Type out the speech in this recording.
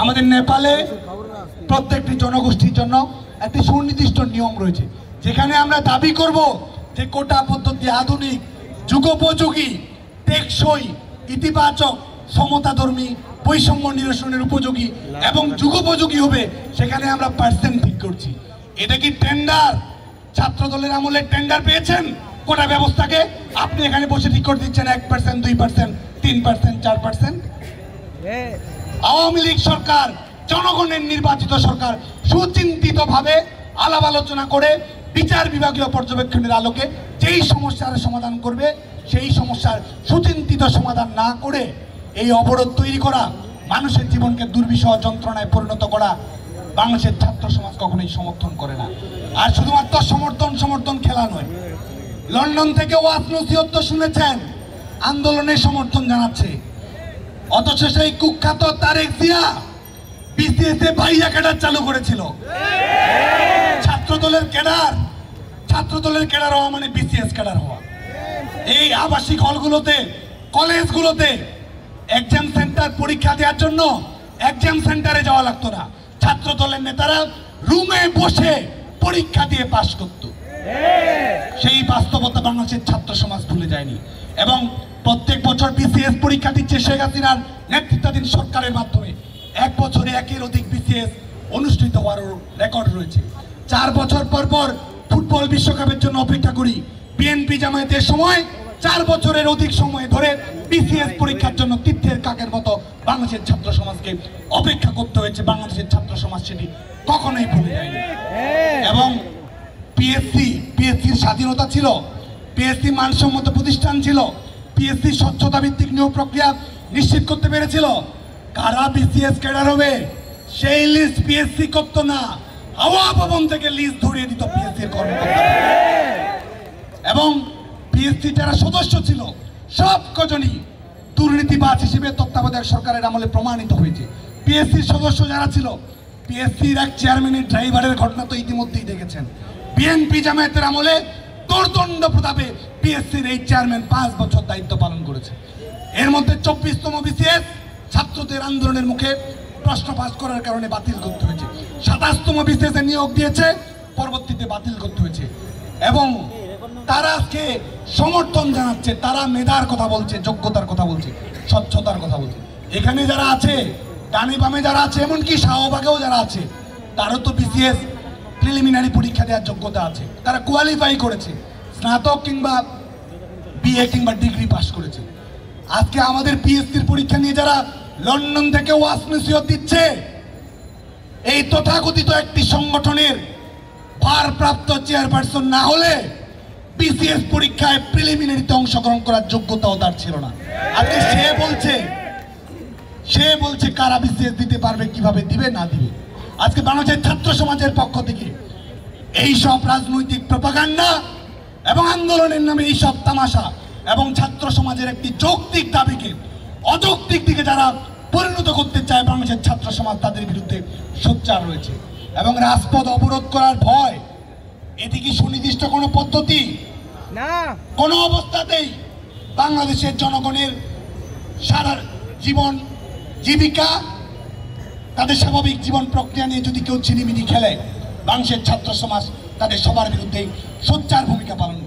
আমাদের নেপালে প্রত্যেকটি জনগোষ্ঠীর জন্য একটি সুনির্দিষ্ট নিয়ম রয়েছে, যেখানে আমরা দাবি করব যে কোটা পদ্ধতি আধুনিক, যুগোপযোগী, টেকসই, ইতিবাচক, সমতাধর্মী, বৈষম্য নিরসনের উপযোগী এবং যুগোপযোগী হবে, সেখানে আমরা পার্সেন্ট ঠিক করছি। এটা কি টেন্ডার? ছাত্র দলের আমলে টেন্ডার পেয়েছেন কোটা ব্যবস্থাকে? আপনি এখানে বসে ঠিক করে দিচ্ছেন 1%, 2%, 3%, 4%। আওয়ামী লীগ সরকার, জনগণের নির্বাচিত সরকার, সুচিন্তিতভাবে আলাপ আলোচনা করে বিচার বিভাগীয় পর্যবেক্ষণের আলোকে যেই সমস্যার সমাধান করবে, সেই সমস্যার সুচিন্তিত সমাধান না করে এই অবরোধ তৈরি করা, মানুষের জীবনকে দুর্বিষহ যন্ত্রণায় পরিণত করা বাংলাদেশের ছাত্র সমাজ কখনোই সমর্থন করে না। আর শুধুমাত্র সমর্থন খেলা নয়, লন্ডন থেকে ওয়াজ নসিহত শুনেছেন, আন্দোলনের সমর্থন জানাচ্ছে, অথচ সেই কুখ্যাত তারেক জিয়া বিসিএস এ ভাইয়া ক্যাডার চালু করেছিল। ছাত্রদলের ক্যাডার হওয়া মানে বিসিএস ক্যাডার হওয়া। এই আবাসিক হলগুলোতে, কলেজগুলোতে এক্সাম সেন্টার পরীক্ষা দেওয়ার জন্য এক্সাম সেন্টারে যাওয়া লাগতো না, ছাত্র দলের নেতারা রুমে বসে পরীক্ষা দিয়ে পাশ করত। সেই বাস্তবতা বাংলাদেশের ছাত্র সমাজ ভুলে যায়নি এবং প্রত্যেক বছর বিসিএস পরীক্ষা দিচ্ছে শেখ হাসিনার নেতৃত্বাধীন সরকারের মাধ্যমে। এক বছরে একের অধিক বিসিএস অনুষ্ঠিত হওয়ার রেকর্ড রয়েছে। 4 বছর পর পর ফুটবল বিশ্বকাপের জন্য অপেক্ষা করি। বিএনপি জামায়াতের সময় 4 বছরের অধিক সময় ধরে বিসিএস পরীক্ষার জন্য তীর্থের কাকের মতো বাংলাদেশের ছাত্র সমাজকে অপেক্ষা করতে হয়েছে। বাংলাদেশের ছাত্র সমাজ সেটি কখনোই ভুলে যায়নি। এবং পিএসসির স্বাধীনতা ছিল, পিএসসি মানসম্মত প্রতিষ্ঠান ছিল, পিএসসি স্বচ্ছতা ভিত্তিক নিয়োগ প্রক্রিয়া নিশ্চিত করতে পেরেছিল। কারা বিসিএস ক্যাডার হবে সেই লিস্ট পিএসসি করতো না, হাওয়া ভবন থেকে লিস্ট ধরিয়ে দিত পিএসসির কর্মকর্তা। এবং পিএসসি যারা সদস্য ছিল সব কজনই দুর্নীতিবাজ হিসেবে তত্ত্বাবধায়ক সরকারের আমলে প্রমাণিত হয়েছে। পিএসসির সদস্য যারা ছিল, পিএসসির এক চেয়ারম্যানের ড্রাইভারের ঘটনা তো ইতিমধ্যেই দেখেছেন। বিএনপি জামায়াতের আমলে দোর্দণ্ড প্রতাপে পিএসসির এই চেয়ারম্যান 5 বছর দায়িত্ব পালন করেছে। এর মধ্যে 24তম বিসিএস ছাত্রদের আন্দোলনের মুখে প্রশ্ন পাস করার কারণে বাতিল করতে হয়েছে। 27তম বিসিএস এ নিয়োগ দিয়েছে, পরবর্তীতে বাতিল করতে হয়েছে। এবং তারা আজকে সমর্থন জানাচ্ছে, তারা মেধার কথা বলছে, যোগ্যতার কথা বলছে, স্বচ্ছতার কথা বলছে। এখানে যারা আছে, ডানে বামে যারা আছে, এমনকি শাহবাগেও যারা আছে, তারও তো বিসিএস প্রিলিমিনারি পরীক্ষা দেওয়ার যোগ্যতা আছে, তারা কোয়ালিফাই করেছে, স্নাতক কিংবা বিএ কিংবা ডিগ্রি পাস করেছে। আজকে আমাদের পিএসসির পরীক্ষা নিয়ে যারা লন্ডন থেকে ওয়াজ নসিহত দিচ্ছে, এই তথাকথিত একটি সংগঠনের ভারপ্রাপ্ত চেয়ারপারসন না হলে বিসিএস পরীক্ষায় প্রিলিমিনারিতে অংশগ্রহণ করার যোগ্যতাও তার ছিল না। আজকে সে বলছে কারা বিসিএস দিতে পারবে, কিভাবে দিবে না দিবে। আজকে বাংলাদেশের ছাত্র সমাজের পক্ষ থেকে এই সব রাজনৈতিক প্রপাগান্ডা এবং আন্দোলনের নামে এই সব তামাশা এবং ছাত্র সমাজের একটি যৌক্তিক দাবিকে অযৌক্তিক দিকে যারা পরিণত করতে চায় বাংলাদেশের ছাত্র সমাজ, তাদের বিরুদ্ধে সোচ্চার রয়েছে। এবং রাজপথ অবরোধ করার ভয়, এটি কি সুনির্দিষ্ট কোনো পদ্ধতি? না, কোনো অবস্থাতেই বাংলাদেশের জনগণের সারা জীবন জীবিকা, তাদের স্বাভাবিক জীবন প্রক্রিয়া নিয়ে যদি কেউ ছিনিমিনি খেলে, বাংলাদেশের ছাত্র সমাজ তাদের সবার বিরুদ্ধে সোচ্চার ভূমিকা পালন করে।